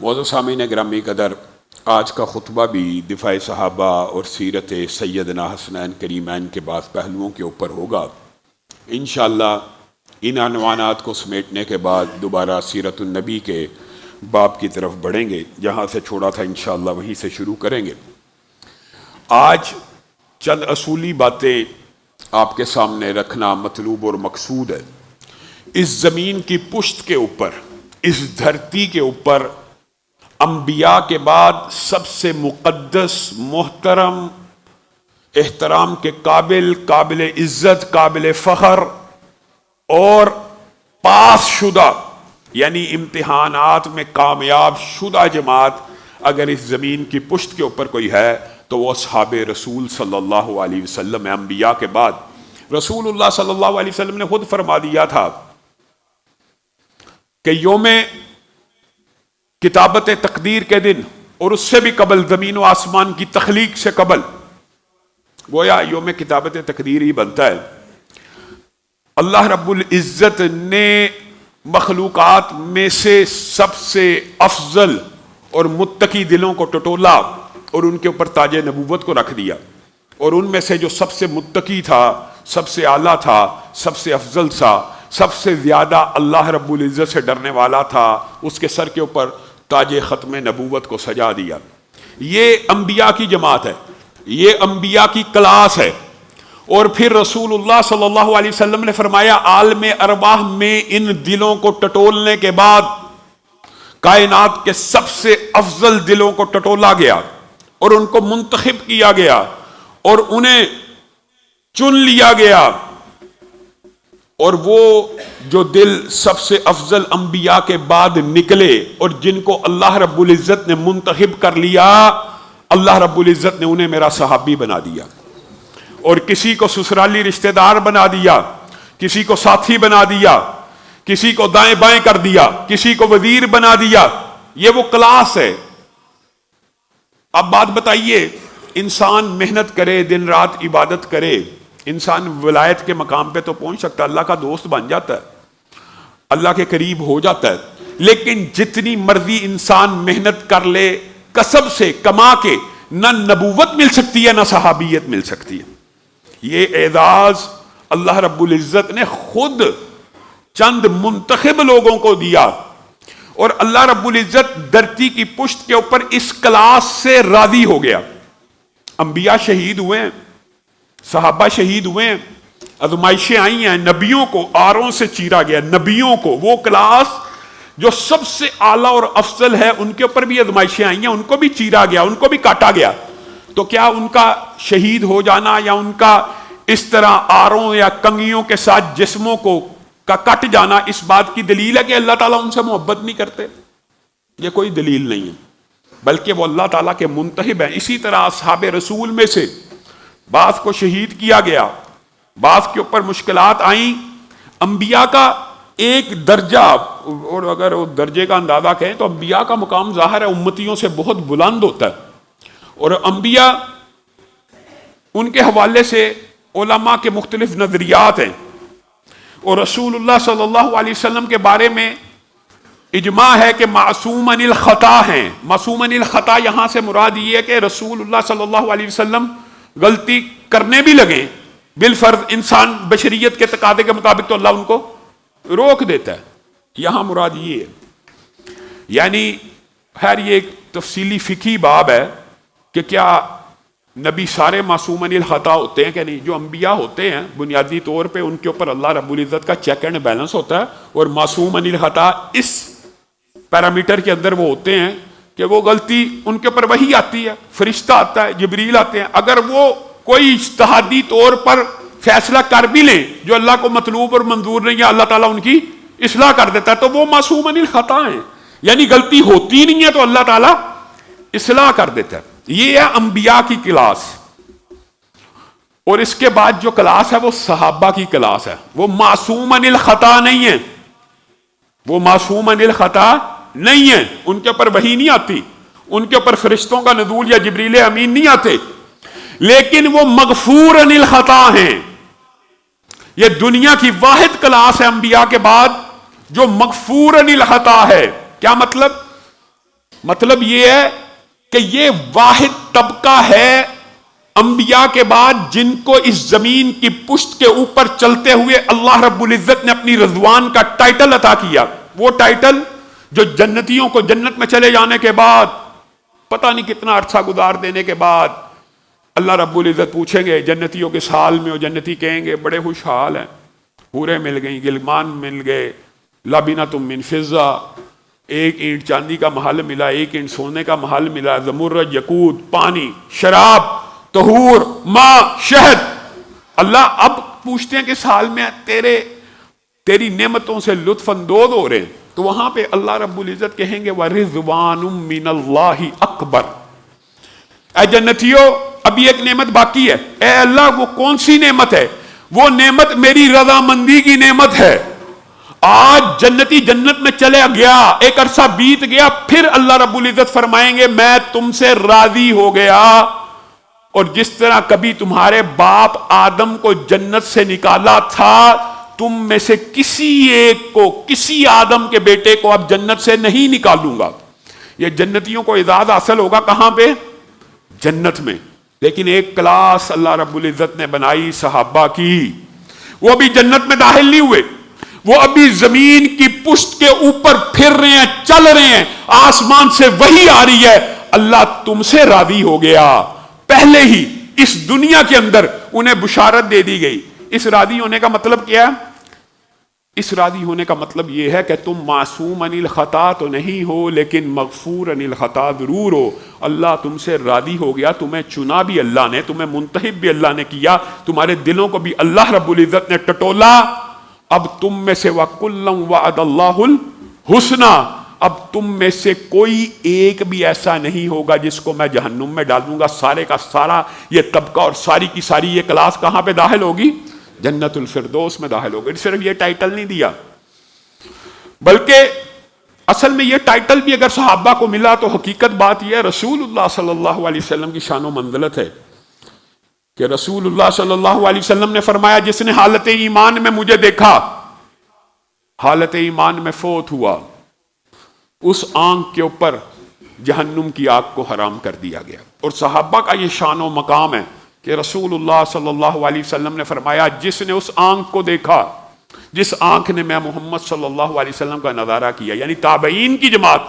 معزز سامعین گرامی قدر، آج کا خطبہ بھی دفاع صحابہ اور سیرت سیدنا حسنین کریمین کے بعض پہلوؤں کے اوپر ہوگا۔ انشاءاللہ ان عنوانات کو سمیٹنے کے بعد دوبارہ سیرت النبی کے باب کی طرف بڑھیں گے، جہاں سے چھوڑا تھا انشاءاللہ وہیں سے شروع کریں گے۔ آج چند اصولی باتیں آپ کے سامنے رکھنا مطلوب اور مقصود ہے۔ اس زمین کی پشت کے اوپر، اس دھرتی کے اوپر انبیاء کے بعد سب سے مقدس، محترم، احترام کے قابل عزت، قابل فخر اور پاس شدہ یعنی امتحانات میں کامیاب شدہ جماعت اگر اس زمین کی پشت کے اوپر کوئی ہے تو وہ اصحاب رسول صلی اللہ علیہ وسلم ہے۔ انبیاء کے بعد رسول اللہ صلی اللہ علیہ وسلم نے خود فرما دیا تھا کہ یوم کتابت تقدیر کے دن اور اس سے بھی قبل، زمین و آسمان کی تخلیق سے قبل، گویا یوم کتابت تقدیر ہی بنتا ہے، اللہ رب العزت نے مخلوقات میں سے سب سے افضل اور متقی دلوں کو ٹٹولا اور ان کے اوپر تاج نبوت کو رکھ دیا، اور ان میں سے جو سب سے متقی تھا، سب سے اعلیٰ تھا، سب سے افضل تھا، سب سے زیادہ اللہ رب العزت سے ڈرنے والا تھا، اس کے سر کے اوپر تاج ختم نبوت کو سجا دیا۔ یہ انبیاء کی جماعت ہے، یہ انبیاء کی کلاس ہے۔ اور پھر رسول اللہ صلی اللہ علیہ وسلم نے فرمایا عالم ارواح میں ان دلوں کو ٹٹولنے کے بعد کائنات کے سب سے افضل دلوں کو ٹٹولا گیا اور ان کو منتخب کیا گیا اور انہیں چن لیا گیا، اور وہ جو دل سب سے افضل انبیاء کے بعد نکلے اور جن کو اللہ رب العزت نے منتخب کر لیا، اللہ رب العزت نے انہیں میرا صحابی بنا دیا، اور کسی کو سسرالی رشتہ دار بنا دیا، کسی کو ساتھی بنا دیا، کسی کو دائیں بائیں کر دیا، کسی کو وزیر بنا دیا۔ یہ وہ کلاس ہے۔ اب بات بتائیے، انسان محنت کرے، دن رات عبادت کرے، انسان ولایت کے مقام پہ تو پہنچ سکتا ہے، اللہ کا دوست بن جاتا ہے، اللہ کے قریب ہو جاتا ہے، لیکن جتنی مرضی انسان محنت کر لے، کسب سے کما کے، نہ نبوت مل سکتی ہے نہ صحابیت مل سکتی ہے۔ یہ اعزاز اللہ رب العزت نے خود چند منتخب لوگوں کو دیا، اور اللہ رب العزت دھرتی کی پشت کے اوپر اس کلاس سے راضی ہو گیا۔ انبیاء شہید ہوئے ہیں، صحابہ شہید ہوئے ہیں، آزمائشیں آئی ہیں، نبیوں کو آروں سے چیرا گیا، نبیوں کو، وہ کلاس جو سب سے اعلیٰ اور افضل ہے، ان کے اوپر بھی آزمائشیں آئی ہیں، ان کو بھی چیرا گیا، ان کو بھی کاٹا گیا۔ تو کیا ان کا شہید ہو جانا یا ان کا اس طرح آروں یا کنگیوں کے ساتھ جسموں کا کٹ جانا اس بات کی دلیل ہے کہ اللہ تعالیٰ ان سے محبت نہیں کرتے؟ یہ کوئی دلیل نہیں ہے، بلکہ وہ اللہ تعالیٰ کے منتخب ہیں۔ اسی طرح اصحاب رسول میں سے بعض کو شہید کیا گیا، بعض کے اوپر مشکلات آئیں۔ انبیاء کا ایک درجہ، اور اگر وہ درجے کا اندازہ کہیں تو انبیاء کا مقام ظاہر ہے امتیوں سے بہت بلند ہوتا ہے، اور انبیاء ان کے حوالے سے علماء کے مختلف نظریات ہیں، اور رسول اللہ صلی اللہ علیہ وسلم کے بارے میں اجماع ہے کہ معصوم عن الخطا ہیں۔ معصوم عن الخطا یہاں سے مراد یہ ہے کہ رسول اللہ صلی اللہ علیہ وسلم غلطی کرنے بھی لگیں بالفرض انسان بشریت کے تقاضے کے مطابق تو اللہ ان کو روک دیتا ہے، یہاں مراد یہ ہے۔ یعنی خیر یہ ایک تفصیلی فقہی باب ہے کہ کیا نبی سارے معصوم عن الخطا ہوتے ہیں کہ نہیں۔ جو انبیاء ہوتے ہیں بنیادی طور پہ ان کے اوپر اللہ رب العزت کا چیک اینڈ بیلنس ہوتا ہے، اور معصوم عن الخطا اس پیرامیٹر کے اندر وہ ہوتے ہیں کہ وہ غلطی ان کے اوپر وہی آتی ہے، فرشتہ آتا ہے، جبریل آتے ہیں، اگر وہ کوئی اجتہادی طور پر فیصلہ کر بھی لیں جو اللہ کو مطلوب اور منظور نہیں ہے، اللہ تعالیٰ ان کی اصلاح کر دیتا ہے، تو وہ معصوم عن الخطا ہیں، یعنی غلطی ہوتی نہیں ہے تو اللہ تعالیٰ اصلاح کر دیتا ہے۔ یہ ہے انبیاء کی کلاس، اور اس کے بعد جو کلاس ہے وہ صحابہ کی کلاس ہے۔ وہ معصوم عن الخطا نہیں ہے، وہ معصوم عن الخطا نہیں ہے، ان کے اوپر وحی نہیں آتی، ان کے اوپر فرشتوں کا نزول یا جبریل امین نہیں آتے، لیکن وہ مغفور عن الخطا ہیں۔ یہ دنیا کی واحد کلاس ہے انبیاء کے بعد جو مغفور عن الخطا ہے۔ کیا مطلب؟ مطلب یہ ہے کہ یہ واحد طبقہ ہے انبیاء کے بعد جن کو اس زمین کی پشت کے اوپر چلتے ہوئے اللہ رب العزت نے اپنی رضوان کا ٹائٹل عطا کیا. وہ ٹائٹل جو جنتیوں کو جنت میں چلے جانے کے بعد پتہ نہیں کتنا عرصہ گزار دینے کے بعد اللہ رب العزت پوچھیں گے جنتیوں کے سال میں، اور جنتی کہیں گے بڑے خوشحال ہیں، حوریں مل گئیں، غلمان مل گئے، لبنۃ من فضہ، ایک اینٹ چاندی کا محل ملا، ایک اینٹ سونے کا محل ملا، زمرد، یقوت، پانی، شراب، طہور، ماء، شہد. اللہ اب پوچھتے ہیں کہ سال میں تیری نعمتوں سے لطف اندوز ہو رہے ہیں، تو وہاں پہ اللہ رب العزت کہیں گے وَرِضْوَانٌ مِّنَ اللَّهِ اکبر. اے جنتیوں ابھی ایک نعمت باقی ہے. اے اللہ وہ کون سی نعمت ہے؟ وہ نعمت میری رضامندی کی نعمت ہے. آج جنتی جنت میں چلے گیا، ایک عرصہ بیت گیا، پھر اللہ رب العزت فرمائیں گے میں تم سے راضی ہو گیا. اور جس طرح کبھی تمہارے باپ آدم کو جنت سے نکالا تھا، تم میں سے کسی ایک کو، کسی آدم کے بیٹے کو اب جنت سے نہیں نکالوں گا. یہ جنتیوں کو اعزاز حاصل ہوگا کہاں پہ؟ جنت میں. لیکن ایک کلاس اللہ رب العزت نے بنائی صحابہ کی، وہ ابھی جنت میں داخل نہیں ہوئے، وہ ابھی زمین کی پشت کے اوپر پھر رہے ہیں، چل رہے ہیں، آسمان سے وحی آ رہی ہے، اللہ تم سے راضی ہو گیا. پہلے ہی اس دنیا کے اندر انہیں بشارت دے دی گئی. اس راضی ہونے کا مطلب کیا ہے؟ اس راضی ہونے کا مطلب یہ ہے کہ تم معصوم عن الخطا تو نہیں ہو، لیکن مغفور عن الخطا ضرور ہو. اللہ تم سے راضی ہو گیا، تمہیں چنا بھی اللہ نے، تمہیں منتخب بھی اللہ نے کیا، تمہارے دلوں کو بھی اللہ رب العزت نے ٹٹولا. اب تم میں سے وَكُلًّا وَعَدَ اللَّهُ الْحُسْنَى، اب تم میں سے کوئی ایک بھی ایسا نہیں ہوگا جس کو میں جہنم میں ڈالوں گا. سارے کا سارا یہ طبقہ اور ساری کی ساری یہ کلاس کہاں پہ داخل ہوگی؟ جنت الفردوس میں داخل ہوگی. صرف یہ ٹائٹل نہیں دیا، بلکہ اصل میں یہ ٹائٹل بھی اگر صحابہ کو ملا تو حقیقت بات یہ ہے رسول اللہ صلی اللہ علیہ وسلم کی شان و منزلت ہے کہ رسول اللہ صلی اللہ علیہ وسلم نے فرمایا جس نے حالت ایمان میں مجھے دیکھا، حالت ایمان میں فوت ہوا، اس آنکھ کے اوپر جہنم کی آگ کو حرام کر دیا گیا. اور صحابہ کا یہ شان و مقام ہے کہ رسول اللہ صلی اللہ علیہ وسلم نے فرمایا جس نے اس آنکھ کو دیکھا، جس آنکھ نے میں محمد صلی اللہ علیہ وسلم کا نظارہ کیا، یعنی تابعین کی جماعت،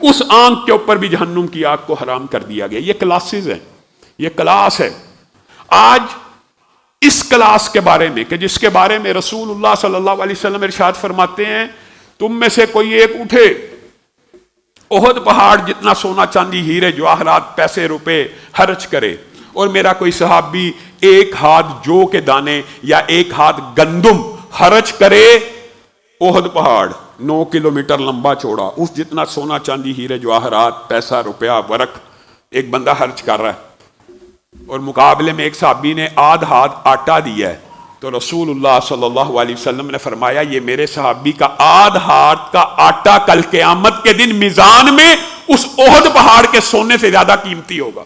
اس آنکھ کے اوپر بھی جہنم کی آگ کو حرام کر دیا گیا. یہ کلاسز ہیں، یہ کلاس ہے. آج اس کلاس کے بارے میں کہ جس کے بارے میں رسول اللہ صلی اللہ علیہ وسلم ارشاد فرماتے ہیں تم میں سے کوئی ایک اٹھے، احد پہاڑ جتنا سونا چاندی ہیرے جواہرات پیسے روپے خرچ کرے، اور میرا کوئی صحابی ایک ہاتھ جو کے دانے یا ایک ہاتھ گندم خرچ کرے، احد پہاڑ 9 کلومیٹر لمبا چوڑا، اس جتنا سونا چاندی ہیرے جواہرات پیسہ روپیہ ورق ایک بندہ خرچ کر رہا ہے، اور مقابلے میں ایک صحابی نے آدھ ہاتھ آٹا دیا ہے، تو رسول اللہ صلی اللہ علیہ وسلم نے فرمایا یہ میرے صحابی کا آدھ ہاتھ کا آٹا کل قیامت کے دن میزان میں اس احد پہاڑ کے سونے سے زیادہ قیمتی ہوگا.